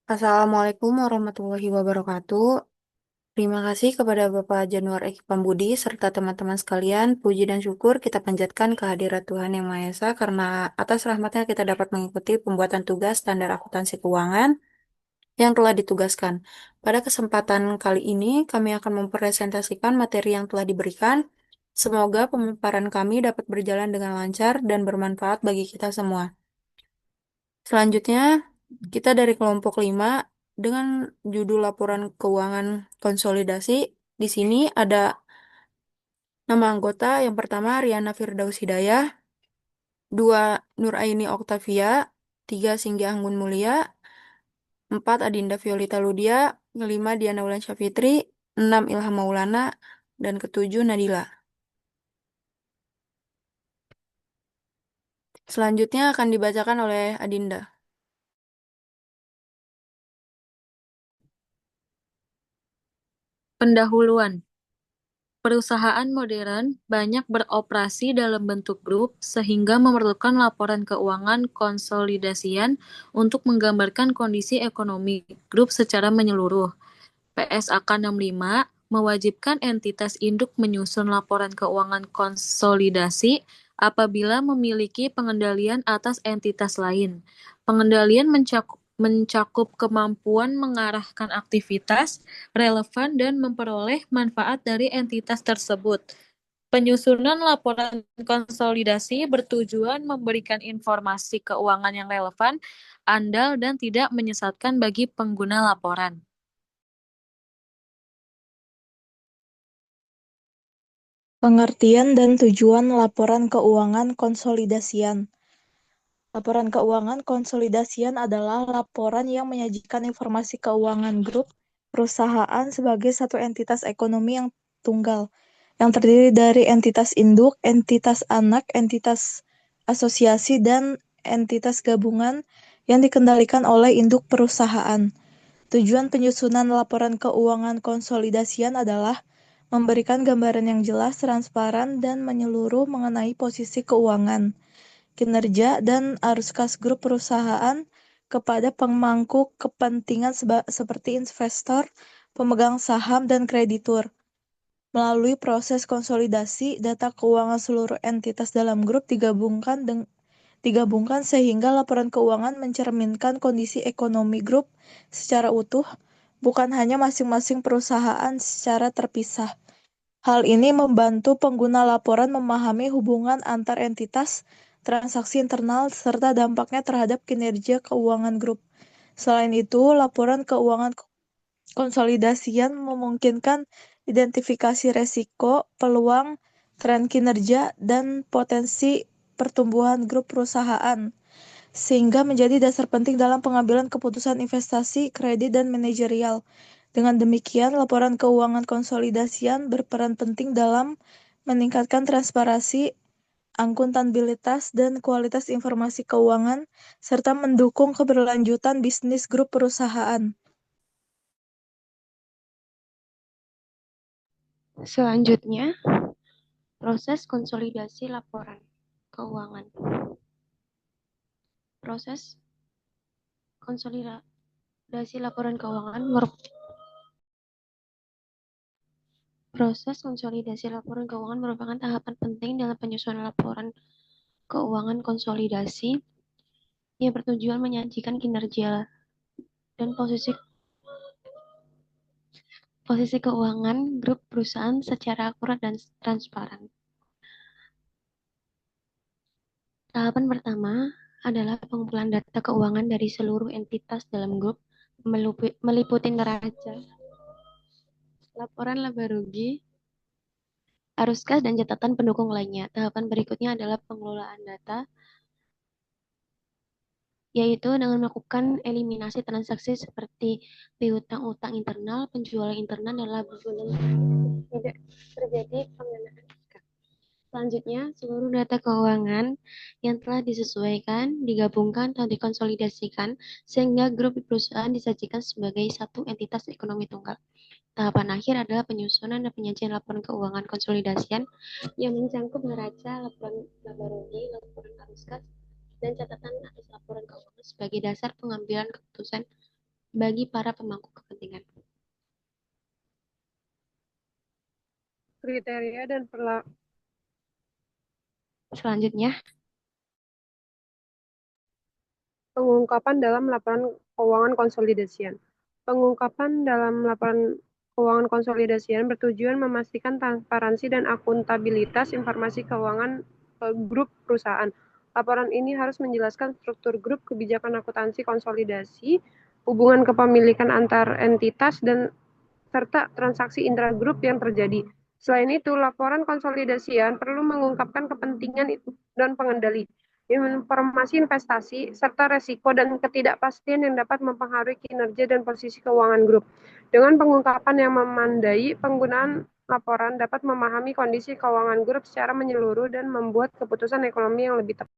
Assalamualaikum warahmatullahi wabarakatuh. Terima kasih kepada Bapak Januar Eki Pambudi serta teman-teman sekalian. Puji dan syukur kita panjatkan kehadirat Tuhan Yang Maha Esa karena atas rahmatnya kita dapat mengikuti pembuatan tugas standar akuntansi keuangan yang telah ditugaskan. Pada kesempatan kali ini kami akan mempresentasikan materi yang telah diberikan. Semoga pemaparan kami dapat berjalan dengan lancar dan bermanfaat bagi kita semua. Selanjutnya, kita dari kelompok 5 dengan judul laporan keuangan konsolidasi. Di sini ada nama anggota yang pertama Riana Firdaus Hidayah, 2 Nuraini Oktavia, 3 Singgi Anggun Mulia, 4 Adinda Violita Ludia, 5 Diana Ulansyah Fitri, 6 Ilham Maulana, dan ketujuh Nadila. Selanjutnya akan dibacakan oleh Adinda. Pendahuluan. Perusahaan modern banyak beroperasi dalam bentuk grup sehingga memerlukan laporan keuangan konsolidasian untuk menggambarkan kondisi ekonomi grup secara menyeluruh. PSAK 65 mewajibkan entitas induk menyusun laporan keuangan konsolidasi apabila memiliki pengendalian atas entitas lain. Pengendalian mencakup kemampuan mengarahkan aktivitas relevan dan memperoleh manfaat dari entitas tersebut. Penyusunan laporan konsolidasi bertujuan memberikan informasi keuangan yang relevan, andal, dan tidak menyesatkan bagi pengguna laporan. Pengertian dan tujuan laporan keuangan konsolidasian. Laporan keuangan konsolidasian adalah laporan yang menyajikan informasi keuangan grup perusahaan sebagai satu entitas ekonomi yang tunggal, yang terdiri dari entitas induk, entitas anak, entitas asosiasi, dan entitas gabungan yang dikendalikan oleh induk perusahaan. Tujuan penyusunan laporan keuangan konsolidasian adalah memberikan gambaran yang jelas, transparan, dan menyeluruh mengenai posisi keuangan, kinerja, dan arus kas grup perusahaan kepada pemangku kepentingan seperti investor, pemegang saham, dan kreditur. Melalui proses konsolidasi, data keuangan seluruh entitas dalam grup digabungkan sehingga laporan keuangan mencerminkan kondisi ekonomi grup secara utuh, bukan hanya masing-masing perusahaan secara terpisah. Hal ini membantu pengguna laporan memahami hubungan antar entitas, transaksi internal, serta dampaknya terhadap kinerja keuangan grup. Selain itu, laporan keuangan konsolidasian memungkinkan identifikasi resiko, peluang, tren kinerja, dan potensi pertumbuhan grup perusahaan, sehingga menjadi dasar penting dalam pengambilan keputusan investasi, kredit, dan manajerial. Dengan demikian, laporan keuangan konsolidasian berperan penting dalam meningkatkan transparansi, akuntabilitas, dan kualitas informasi keuangan, serta mendukung keberlanjutan bisnis grup perusahaan. Selanjutnya, proses konsolidasi laporan keuangan. Proses konsolidasi laporan keuangan merupakan tahapan penting dalam penyusunan laporan keuangan konsolidasi yang bertujuan menyajikan kinerja dan posisi keuangan grup perusahaan secara akurat dan transparan. Tahapan pertama adalah pengumpulan data keuangan dari seluruh entitas dalam grup, meliputi neraca, laporan laba rugi, arus kas, dan catatan pendukung lainnya. Tahapan berikutnya adalah pengelolaan data, yaitu dengan melakukan eliminasi transaksi seperti piutang-utang internal, penjualan internal, dan laba bulan tidak terjadi pengenaan SK. Selanjutnya, seluruh data keuangan yang telah disesuaikan, digabungkan, atau dikonsolidasikan sehingga grup perusahaan disajikan sebagai satu entitas ekonomi tunggal. Tahapan akhir adalah penyusunan dan penyajian laporan keuangan konsolidasian yang mencangkup neraca, laporan laba rugi, laporan arus kas, dan catatan atas laporan keuangan sebagai dasar pengambilan keputusan bagi para pemangku kepentingan. Kriteria dan Selanjutnya, pengungkapan dalam laporan keuangan konsolidasian. Pengungkapan dalam laporan keuangan konsolidasian bertujuan memastikan transparansi dan akuntabilitas informasi keuangan grup perusahaan. Laporan ini harus menjelaskan struktur grup, kebijakan akuntansi konsolidasi, hubungan kepemilikan antar entitas, dan serta transaksi intragrup yang terjadi. Selain itu, laporan konsolidasian perlu mengungkapkan kepentingan dan pengendali, informasi investasi, serta resiko dan ketidakpastian yang dapat mempengaruhi kinerja dan posisi keuangan grup. Dengan pengungkapan yang memandai, penggunaan laporan dapat memahami kondisi keuangan grup secara menyeluruh dan membuat keputusan ekonomi yang lebih tepat.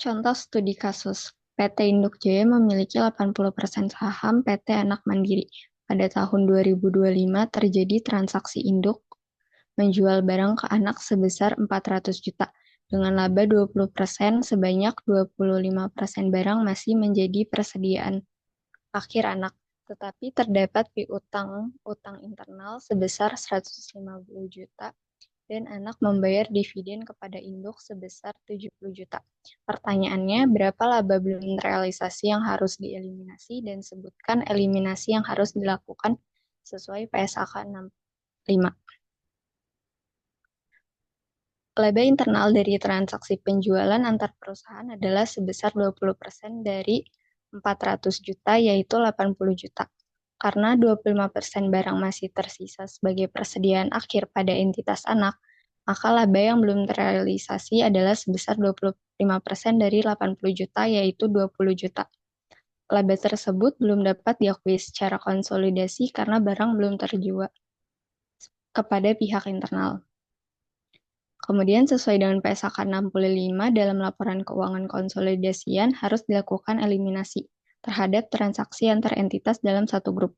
Contoh studi kasus, PT Induk Jaya memiliki 80% saham PT Anak Mandiri. Pada tahun 2025 terjadi transaksi induk menjual barang ke anak sebesar 400 juta. Dengan laba 20%, sebanyak 25% barang masih menjadi persediaan akhir anak. Tetapi terdapat piutang internal sebesar 150 juta dan anak membayar dividen kepada induk sebesar 70 juta. Pertanyaannya, berapa laba belum terrealisasi yang harus dieliminasi dan sebutkan eliminasi yang harus dilakukan sesuai PSAK 65. Laba internal dari transaksi penjualan antar perusahaan adalah sebesar 20% dari 400 juta, yaitu 80 juta. Karena 25% barang masih tersisa sebagai persediaan akhir pada entitas anak, maka laba yang belum terrealisasi adalah sebesar 25% dari 80 juta, yaitu 20 juta. Laba tersebut belum dapat diakui secara konsolidasi karena barang belum terjual kepada pihak internal. Kemudian sesuai dengan PSAK 65 dalam laporan keuangan konsolidasian harus dilakukan eliminasi terhadap transaksi antar entitas dalam satu grup.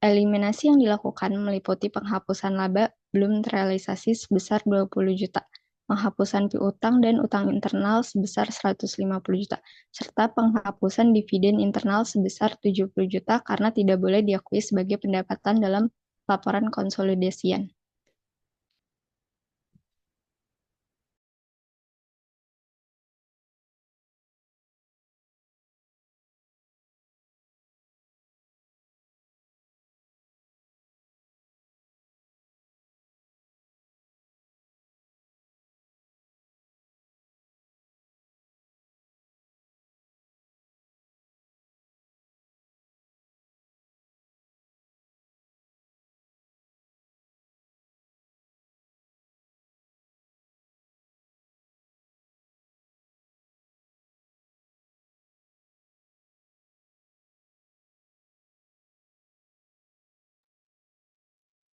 Eliminasi yang dilakukan meliputi penghapusan laba belum terrealisasi sebesar 20 juta, penghapusan piutang dan utang internal sebesar 150 juta, serta penghapusan dividen internal sebesar 70 juta karena tidak boleh diakui sebagai pendapatan dalam laporan konsolidasian.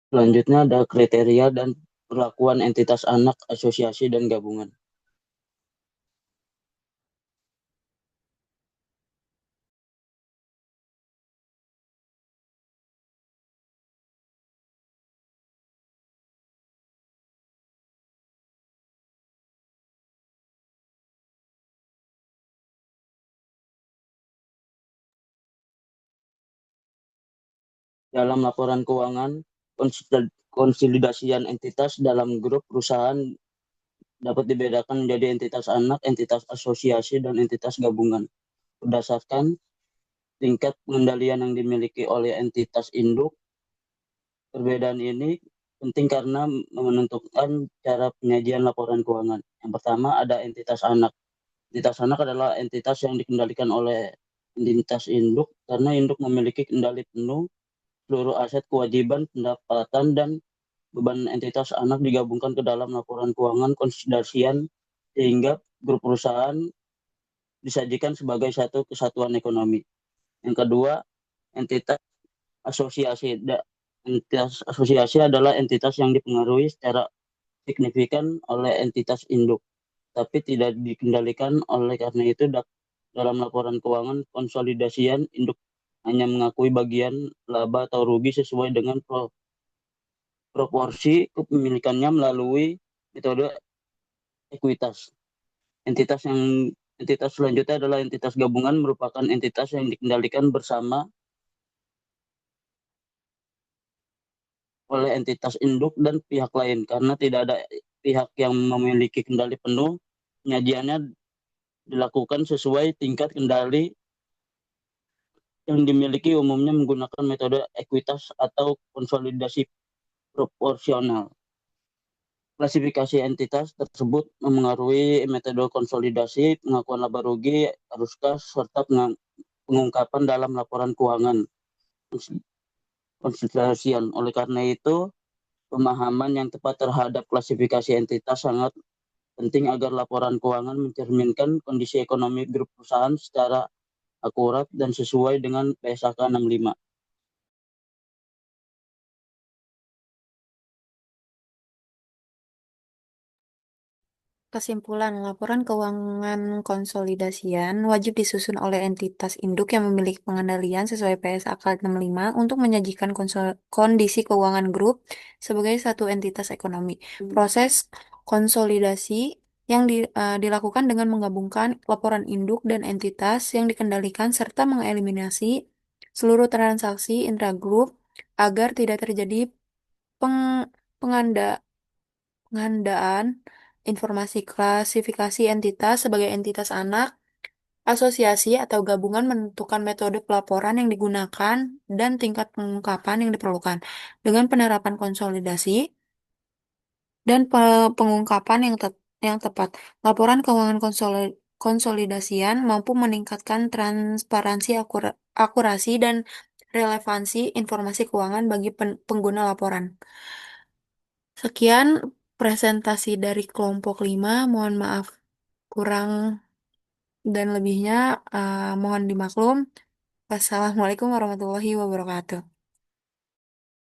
Selanjutnya ada kriteria dan perlakuan entitas anak, asosiasi, dan gabungan. Dalam laporan keuangan, konsolidasian entitas dalam grup perusahaan dapat dibedakan menjadi entitas anak, entitas asosiasi, dan entitas gabungan. Berdasarkan tingkat pengendalian yang dimiliki oleh entitas induk, perbedaan ini penting karena menentukan cara penyajian laporan keuangan. Yang pertama ada entitas anak. Entitas anak adalah entitas yang dikendalikan oleh entitas induk karena induk memiliki kendali penuh seluruh aset, kewajiban, pendapatan, dan beban entitas anak digabungkan ke dalam laporan keuangan konsolidasian sehingga grup perusahaan disajikan sebagai satu kesatuan ekonomi. Yang kedua, entitas asosiasi. Entitas asosiasi adalah entitas yang dipengaruhi secara signifikan oleh entitas induk, tapi tidak dikendalikan. Oleh karena itu, dalam laporan keuangan konsolidasian, induk hanya mengakui bagian laba atau rugi sesuai dengan proporsi kepemilikannya melalui metode ekuitas. Entitas yang Entitas selanjutnya adalah entitas gabungan, merupakan entitas yang dikendalikan bersama oleh entitas induk dan pihak lain. Karena tidak ada pihak yang memiliki kendali penuh, penyajiannya dilakukan sesuai tingkat kendali yang dimiliki, umumnya menggunakan metode ekuitas atau konsolidasi proporsional. Klasifikasi entitas tersebut memengaruhi metode konsolidasi, pengakuan laba rugi, arus kas, serta pengungkapan dalam laporan keuangan konsolidasian. Oleh karena itu, pemahaman yang tepat terhadap klasifikasi entitas sangat penting agar laporan keuangan mencerminkan kondisi ekonomi grup perusahaan secara akurat dan sesuai dengan PSAK 65. Kesimpulan, laporan keuangan konsolidasian wajib disusun oleh entitas induk yang memiliki pengendalian sesuai PSAK 65 untuk menyajikan kondisi keuangan grup sebagai satu entitas ekonomi. Proses konsolidasi yang dilakukan dengan menggabungkan laporan induk dan entitas yang dikendalikan serta mengeliminasi seluruh transaksi intragrup agar tidak terjadi peng- penganda pengandaan informasi. Klasifikasi entitas sebagai entitas anak, asosiasi atau gabungan menentukan metode pelaporan yang digunakan dan tingkat pengungkapan yang diperlukan. Dengan penerapan konsolidasi dan pengungkapan yang tepat, laporan keuangan konsolidasian mampu meningkatkan transparansi, akurasi, dan relevansi informasi keuangan bagi pengguna laporan. Sekian presentasi dari kelompok 5. Mohon maaf kurang dan lebihnya, mohon dimaklum. Wassalamualaikum warahmatullahi wabarakatuh.